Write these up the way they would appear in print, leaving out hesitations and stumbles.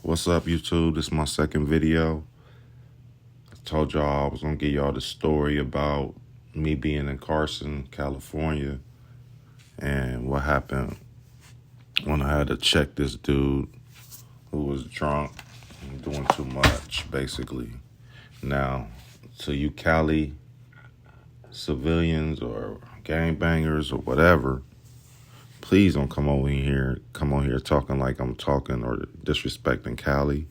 What's up, YouTube? This is my second video. I told y'all I was gonna give y'all the story about me being in Carson, California, and what happened when I had to check this dude who was drunk and doing too much, basically. Now, to you Cali civilians or gangbangers or whatever, please don't come on here talking like I'm talking or disrespecting Cali.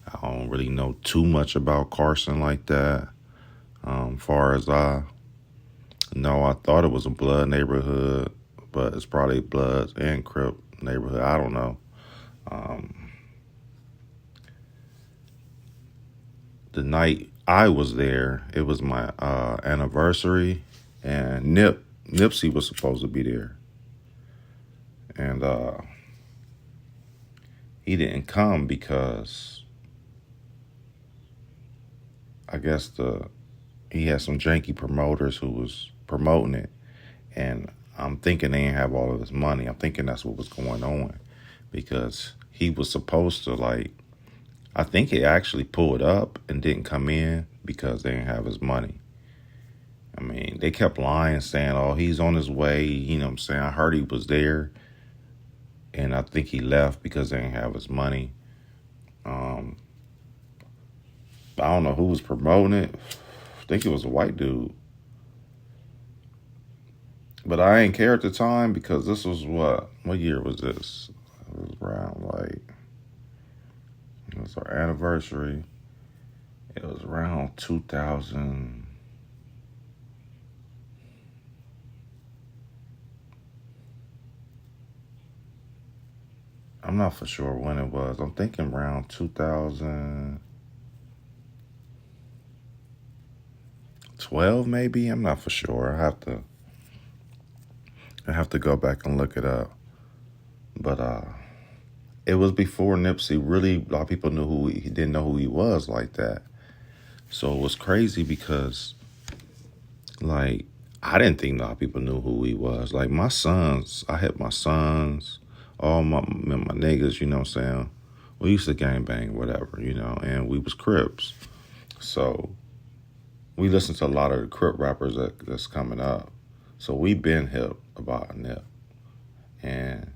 I don't really know too much about Carson like that. Far as I know, I thought it was a blood neighborhood, but it's probably Bloods and Crip neighborhood. I don't know. The night I was there, it was my anniversary, and Nipsey was supposed to be there, and he didn't come because I guess he had some janky promoters who was promoting it, and I'm thinking they didn't have all of his money. I'm thinking that's what was going on, because he was supposed to, I think he actually pulled up and didn't come in because they didn't have his money. I mean, they kept lying, saying, oh, he's on his way. You know what I'm saying? I heard he was there, and I think he left because they didn't have his money. I don't know who was promoting it. I think it was a white dude. But I ain't care at the time because this was what year was this? It was around it was our anniversary. It was around 2000. I'm not for sure when it was. I'm thinking around 2012 maybe. I'm not for sure. I have to go back and look it up. But it was before Nipsey really, a lot of people knew he didn't know who he was like that. So it was crazy because I didn't think a lot of people knew who he was. Like my sons, I had my sons, all my niggas, you know what I'm saying? We used to gangbang, whatever, and we was Crips. So we listened to a lot of the Crip rappers that's coming up. So we been hip about Nip. And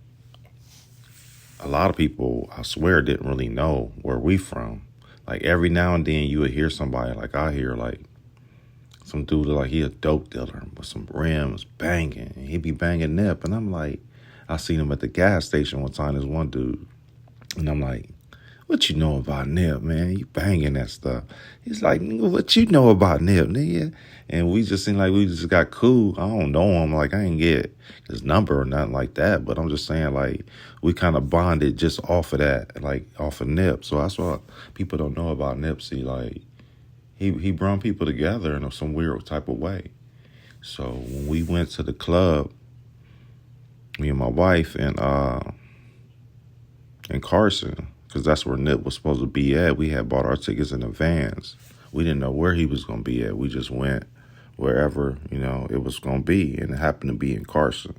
a lot of people, I swear, didn't really know where we from. Like every now and then you would hear somebody, like I hear some dude like he a dope dealer with some rims banging. And he be banging Nip. And I'm like, I seen him at the gas station one time, this one dude. And I'm like, what you know about Nip, man? You banging that stuff. He's like, what you know about Nip, nigga? And we just seemed like we just got cool. I don't know him. Like, I ain't get his number or nothing like that. But I'm just saying, we kind of bonded just off of that, off of Nip. So that's what people don't know about Nipsey. He brought people together in some weird type of way. So when we went to the club, me and my wife in Carson, because that's where Nip was supposed to be at. We had bought our tickets in advance. We didn't know where he was going to be at. We just went wherever, it was going to be. And it happened to be in Carson,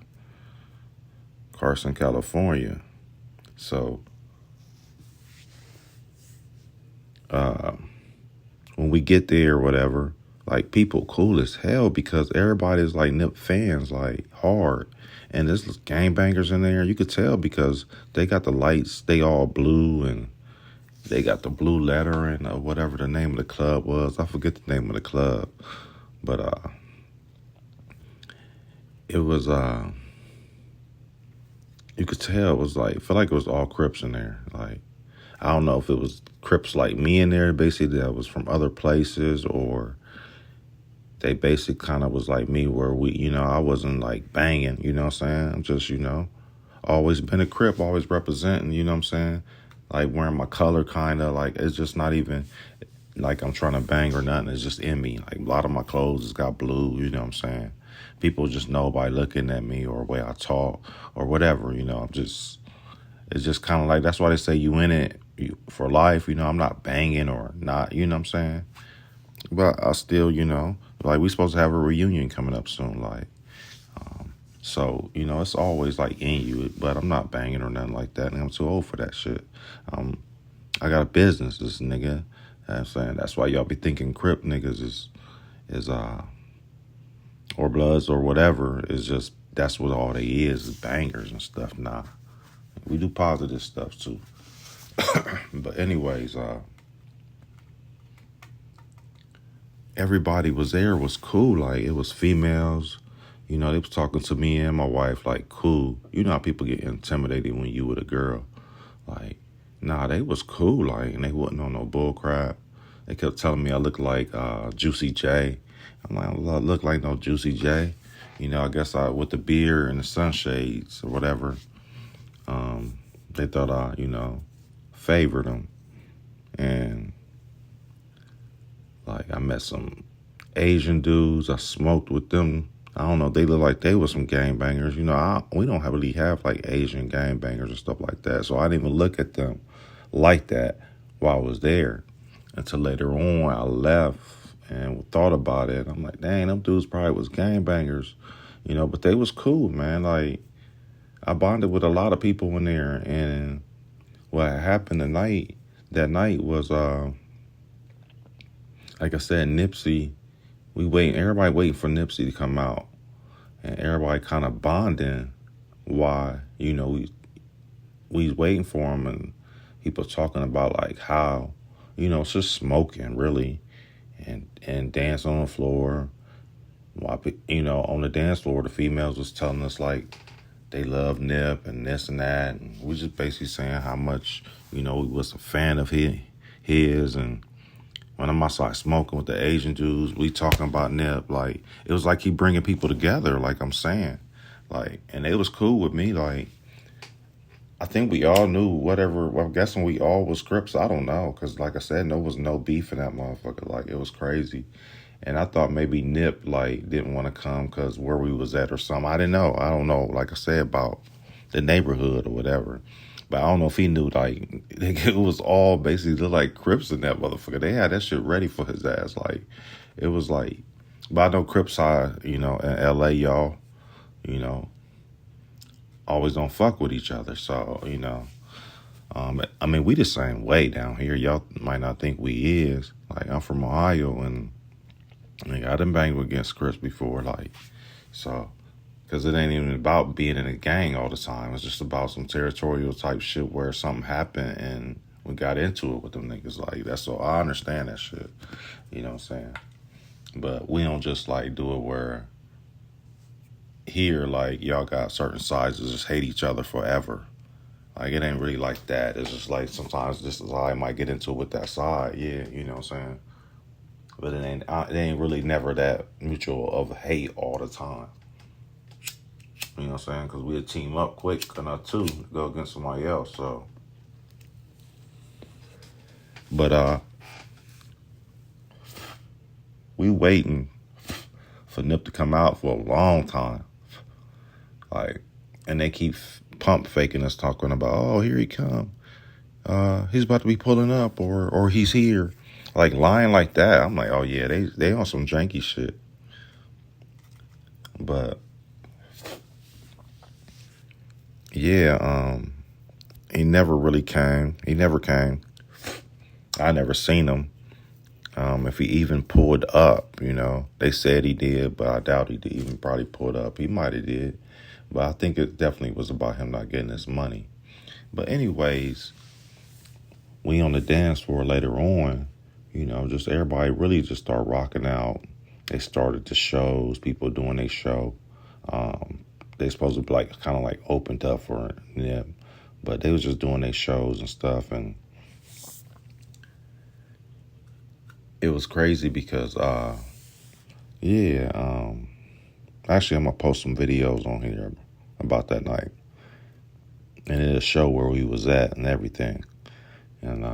California. So when we get there or whatever, people cool as hell because everybody's Nip fans, hard. And there's gangbangers in there. You could tell because they got the lights, they all blue, and they got the blue lettering or whatever the name of the club was. I forget the name of the club. But it was, you could tell it was I feel like it was all Crips in there. I don't know if it was Crips like me in there, basically that was from other places, or they basically kind of was like me where I wasn't banging, you know what I'm saying? I'm just, always been a Crip, always representing, you know what I'm saying? Wearing my color kind of, it's just not even I'm trying to bang or nothing. It's just in me. A lot of my clothes has got blue, you know what I'm saying? People just know by looking at me or the way I talk or whatever, it's just kind of that's why they say you in it for life, I'm not banging or not, you know what I'm saying? But I still, we supposed to have a reunion coming up soon, so, it's always in you, but I'm not banging or nothing like that, and I'm too old for that shit. I got a business, this nigga. You know what I'm saying? That's why y'all be thinking Crip niggas is or Bloods or whatever. Is just that's what all they is bangers and stuff. Nah. We do positive stuff too. But anyways, everybody was there, was cool. Like, it was females. You know, they was talking to me and my wife, like, cool. You know how people get intimidated when you with a girl. Like, nah, they was cool. Like, and they wasn't on no bull crap. They kept telling me I look like Juicy J. I'm like, I don't look like no Juicy J. You know, I guess with the beard and the sunshades or whatever, they thought I, favored them. And like, I met some Asian dudes. I smoked with them. I don't know. They look like they were some gangbangers. You know, we don't really have like Asian gangbangers and stuff like that. So I didn't even look at them like that while I was there until later on. I left and thought about it. I'm like, dang, them dudes probably was gangbangers, but they was cool, man. Like, I bonded with a lot of people in there. And what happened that night was, like I said, Nipsey, everybody waiting for Nipsey to come out. And everybody kind of bonding why, we waiting for him. And people talking about like how, it's just smoking really and dance on the floor. While, on the dance floor, the females was telling us like they love Nip and this and that. And we just basically saying how much, we was a fan of his. And when I'm outside smoking with the Asian dudes, we talking about Nip. Like, it was like he bringing people together, like I'm saying. Like, and it was cool with me. Like, I think we all knew whatever. Well, I'm guessing we all was Crips. I don't know. Because, like I said, there was no beef in that motherfucker. Like, it was crazy. And I thought maybe Nip, like, didn't want to come because where we was at or something. I didn't know. I don't know, like I said, about the neighborhood or whatever. But I don't know if he knew, like, it was all basically like Crips in that motherfucker. They had that shit ready for his ass. Like, it was like, but I know Crips high, in LA, y'all, always don't fuck with each other. So, I mean, we the same way down here. Y'all might not think we is. Like, I'm from Ohio, and I done banged against Crips before, like, so. Because it ain't even about being in a gang all the time. It's just about some territorial type shit where something happened and we got into it with them niggas. Like, that's so I understand that shit. You know what I'm saying? But we don't just, like, do it where here, like, y'all got certain sides that just hate each other forever. Like, it ain't really like that. It's just like sometimes this side might get into it with that side. Yeah, you know what I'm saying? But it ain't really never that mutual of hate all the time. You know what I'm saying? Because we'll team up quick enough too to go against somebody else. So, but we waiting for Nip to come out for a long time. Like, and they keep pump faking us, talking about, oh, here he come. He's about to be pulling up, or he's here. Like, lying like that. I'm like, oh yeah, they on some janky shit. But yeah, he never really came. He never came. I never seen him. If he even pulled up, they said he did, but I doubt he did even probably pulled up. He might have did, but I think it definitely was about him not getting his money. But anyways, we on the dance floor later on, just everybody really just started rocking out. They started the shows, people doing their show. They supposed to be like kind of like opened up for Nip, but they was just doing their shows and stuff, and it was crazy because actually I'm gonna post some videos on here about that night, and it'll show where we was at and everything. And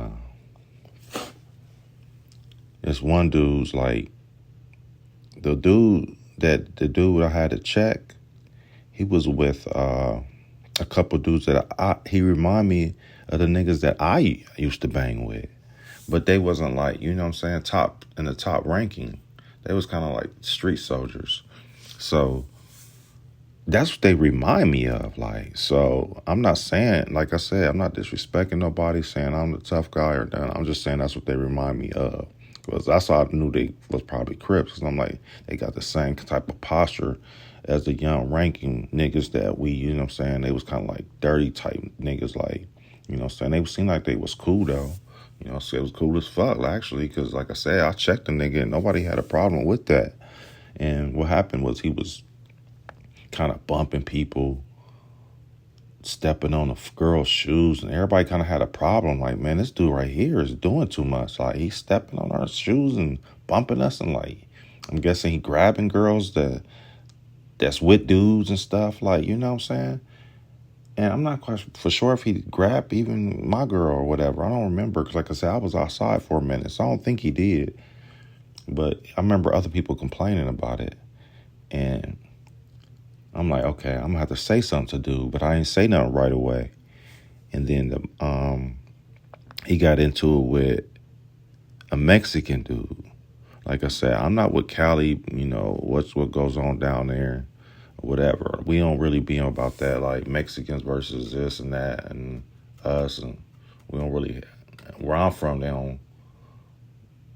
this one dude's like the dude I had to check. He was with a couple dudes that he remind me of the niggas that I used to bang with. But they wasn't like, top in the top ranking. They was kind of like street soldiers. So that's what they remind me of. Like, so I'm not saying, like I said, I'm not disrespecting nobody, saying I'm the tough guy or that. I'm just saying that's what they remind me of. Because that's how I knew they was probably Crips. Because I'm like, they got the same type of posture as the young ranking niggas that we, you know what I'm saying? They was kind of like dirty type niggas, like, you know what I'm saying? They seemed like they was cool though. You know, so it was cool as fuck, actually, because like I said, I checked the nigga and nobody had a problem with that. And what happened was he was kind of bumping people, stepping on a girl's shoes, and everybody kind of had a problem. Like, man, this dude right here is doing too much. Like, he's stepping on our shoes and bumping us, and like, I'm guessing he grabbing girls that's with dudes and stuff. Like, you know what I'm saying? And I'm not quite for sure if he grabbed even my girl or whatever. I don't remember because, like I said, I was outside for a minute, so I don't think he did. But I remember other people complaining about it, and I'm like, okay, I'm gonna have to say something to dude, but I ain't say nothing right away. And then he got into it with a Mexican dude. Like I said, I'm not with Cali, you know, what goes on down there, or whatever. We don't really be about that, like Mexicans versus this and that and us, and we don't really. Where I'm from, we don't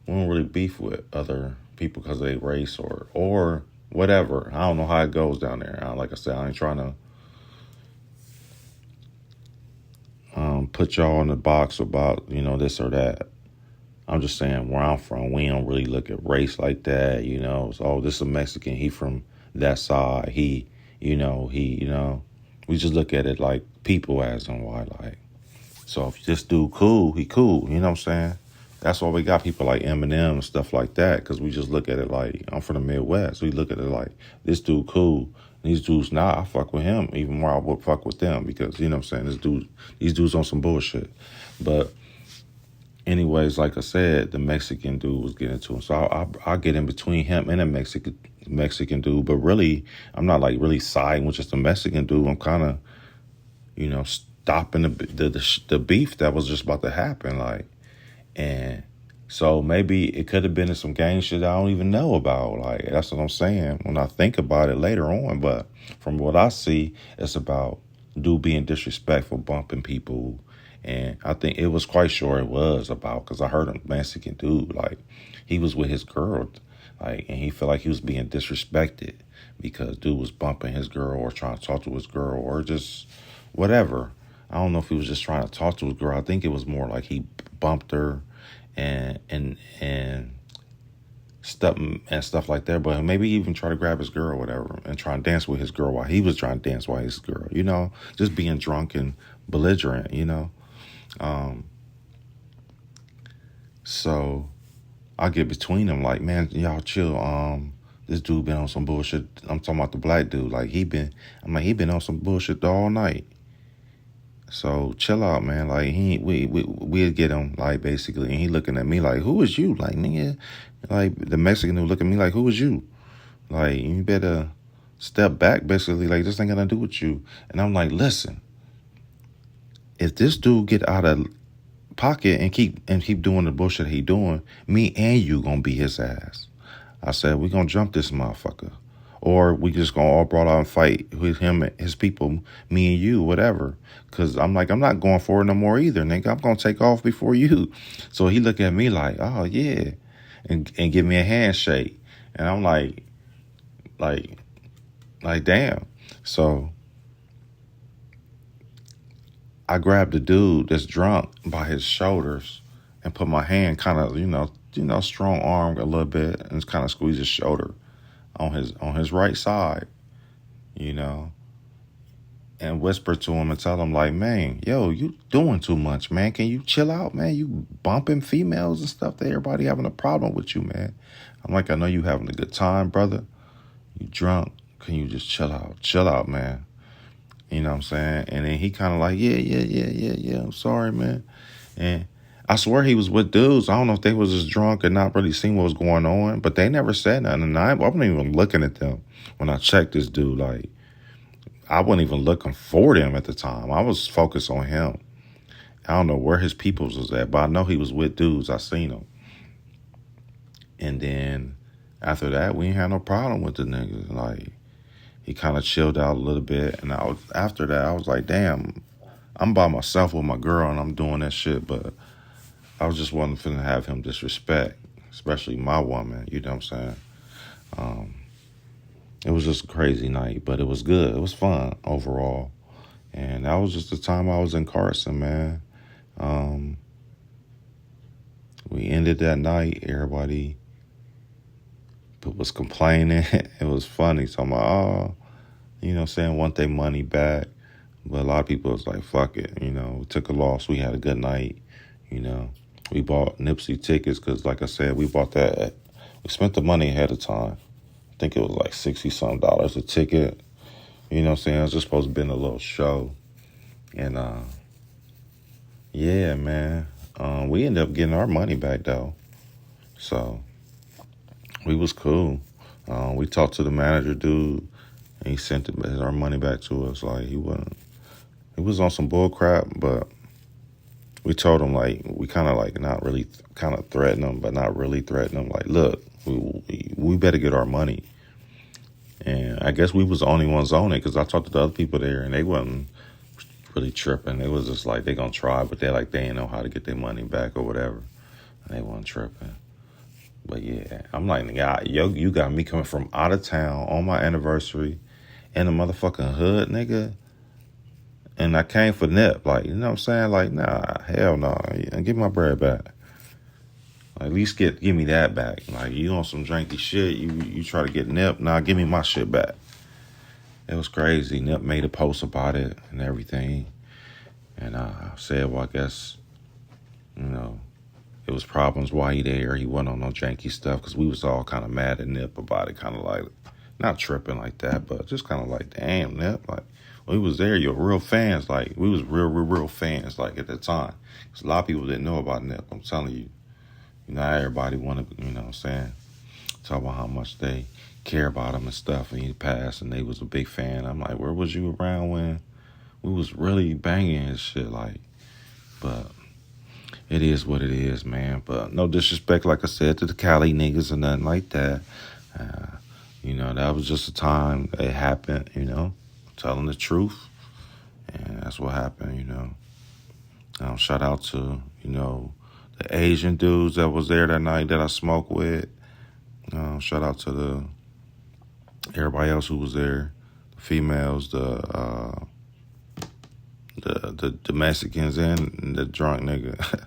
really beef with other people because of their race or whatever. I don't know how it goes down there. Like I said, I ain't trying to put y'all in the box about, you know, this or that. I'm just saying where I'm from, we don't really look at race like that, you know. So, oh, this is a Mexican, he from that side. We just look at it like people as and why, like. So if this dude cool, he cool, you know what I'm saying? That's why we got people like Eminem and stuff like that, because we just look at it like, I'm from the Midwest. We look at it like, this dude cool. These dudes, I fuck with him even more I would fuck with them because, you know what I'm saying, these dudes on some bullshit. But anyways, like I said, the Mexican dude was getting to him. So I get in between him and a Mexican dude. But really, I'm not like really siding with just a Mexican dude. I'm kind of, you know, stopping the beef that was just about to happen. Like, and so maybe it could have been in some gang shit I don't even know about. Like, that's what I'm saying when I think about it later on. But from what I see, it's about dude being disrespectful, bumping people. And I think it was quite sure it was about, because I heard a Mexican dude, like, he was with his girl, like, and he felt like he was being disrespected because dude was bumping his girl or trying to talk to his girl or just whatever. I don't know if he was just trying to talk to his girl. I think it was more like he bumped her and stuff like that. But maybe even try to grab his girl or whatever and try and dance with his girl while he was trying to dance with his girl. You know, just being drunk and belligerent. You know, so I get between them like, man, y'all chill. This dude been on some bullshit. I'm talking about the black dude. Like he been on some bullshit all night. So chill out, man. Like we'd get him like basically, and he looking at me like, "Who is you?" Like nigga, like the Mexican who look at me like, "Who is you?" Like you better step back, basically. Like this ain't gonna do with you. And I'm like, listen, if this dude get out of pocket and keep doing the bullshit he doing, me and you gonna beat his ass. I said we gonna jump this motherfucker. Or we just gonna all brawl out and fight with him and his people, me and you, whatever. Cause I'm like, I'm not going for it no more either, nigga. I'm gonna take off before you. So he looked at me like, oh yeah, and give me a handshake. And I'm like damn. So I grabbed the dude that's drunk by his shoulders and put my hand kind of, strong arm a little bit and kind of squeeze his shoulder on his right side, and whisper to him and tell him like, man, yo, you doing too much, man. Can you chill out, man? You bumping females and stuff. Everybody having a problem with you, man. I'm like, I know you having a good time, brother. You drunk. Can you just chill out? Chill out, man. You know what I'm saying? And then he kind of like, yeah. I'm sorry, man. And I swear he was with dudes. I don't know if they was just drunk and not really seeing what was going on, but they never said nothing. And I wasn't even looking at them when I checked this dude. Like, I wasn't even looking for them at the time. I was focused on him. I don't know where his peoples was at, but I know he was with dudes. I seen him. And then after that, we ain't had no problem with the niggas. Like, he kind of chilled out a little bit. And after that, I was like, damn, I'm by myself with my girl and I'm doing that shit. But I was just wasn't finna have him disrespect, especially my woman. You know what I'm saying? It was just a crazy night, but it was good. It was fun overall. And that was just the time I was in Carson, man. We ended that night. Everybody was complaining. It was funny. So I'm like, oh, you know what I'm saying, want their money back. But a lot of people was like, fuck it. You know, we took a loss. We had a good night. You know, we bought Nipsey tickets because, like I said, we spent the money ahead of time. I think it was like $60-something a ticket. You know what I'm saying? It was just supposed to be a little show. And, yeah, man. We ended up getting our money back, though. So, we was cool. We talked to the manager dude, and he sent our money back to us. Like, he was on some bull crap, but we told him, like, we kind of, like, not really kind of threatened him, but not really threatened him. Like, look, we better get our money. And I guess we was the only ones on it because I talked to the other people there, and they wasn't really tripping. It was just like they gonna try, but they ain't know how to get their money back or whatever, and they wasn't tripping. But yeah, I'm like, you got me coming from out of town on my anniversary in the motherfucking hood, nigga. And I came for Nip, like, you know what I'm saying? Like, nah, hell no. Give my bread back. At least give me that back. Like, you on some janky shit, you try to get Nip, nah, give me my shit back. It was crazy. Nip made a post about it and everything. And I said, well, I guess, you know, it was problems while he there. He wasn't on no janky stuff because we was all kind of mad at Nip about it, kind of like, not tripping like that, but just kind of like, damn, Nip, like, we was there, you're real fans, like, we was real fans, like, at the time. Because a lot of people didn't know about Nip, I'm telling you. Not everybody want to, you know what I'm saying, talk about how much they care about him and stuff, and he passed, and they was a big fan. I'm like, where was you around when we was really banging his shit, like, but it is what it is, man. But no disrespect, like I said, to the Cali niggas or nothing like that. You know, that was just a time it happened, you know, telling the truth, and that's what happened, you know. Shout out to, you know, the Asian dudes that was there that night that I smoked with. Shout out to everybody else who was there, the females, the Mexicans, and the drunk nigga.